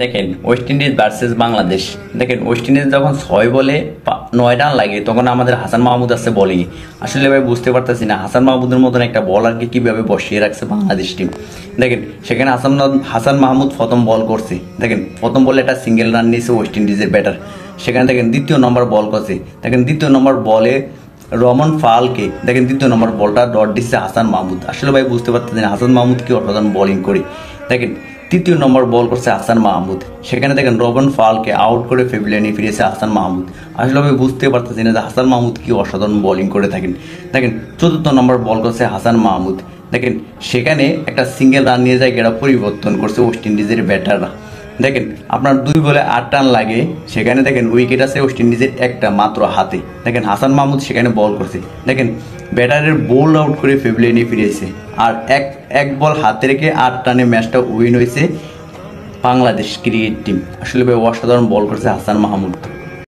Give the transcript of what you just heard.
দেখেন West Indies versus Bangladesh. দেখেন West Indies যখন 6 বলে 9 রান লাগে তখন আমাদের হাসান মাহমুদ আছে বোলিং। আসলে ভাই বুঝতে পারতেছি না হাসান মাহমুদের মতন একটা বলারকে কিভাবে বসিয়ে রাখছে বাংলাদেশ টিম। দেখেন সেখানে হাসান মাহমুদ প্রথম বল করছে। দেখেন প্রথম বলে একটা সিঙ্গেল রান নিয়েছে ওয়েস্ট ইন্ডিজের ব্যাটার। সেখানে দেখেন দ্বিতীয় নম্বর বল করছে। দেখেন দ্বিতীয় নম্বর বলে রমন ফালকে দেখেন দ্বিতীয় নম্বর বলটা ডট দিচ্ছে হাসান মাহমুদ। আসলে ভাই বুঝতে পারতেছি না হাসান মাহমুদ কি অসাধারণ বোলিং করে। দেখেন তৃতীয় নম্বর বল করছে হাসান মাহমুদ। সেখানে দেখেন রবন ফালকে আউট করে প্যাভিলিয়নে ফিরেছে হাসান মাহমুদ। আসলে আমি বুঝতে পারতেছি না যে হাসান মাহমুদ কি অসাধারণ বোলিং করে থাকেন। দেখেন চতুর্থ নম্বর বল করছে হাসান মাহমুদ। দেখেন সেখানে একটা সিঙ্গেল রান নিয়ে জায়গাটা পরিবর্তন করছে ওয়েস্ট ইন্ডিজের ব্যাটাররা। দেখেন আপনার 2 বলে 8 রান লাগে, সেখানে দেখেন উইকেট আছে ওয়েস্ট ইন্ডিজের একটা মাত্র হাতে। দেখেন হাসান মাহমুদ সেখানে বল করছে। দেখেন ব্যাটারের বোল্ড আউট করে প্যাভিলিয়নে ফিরেছে। আর এক বল হাতে রেখে 8 রানে ম্যাচটা উইন হয়েছে বাংলাদেশ ক্রিকেট টিম। আসলে ভাই অসাধারণ বল করছে হাসান মাহমুদ।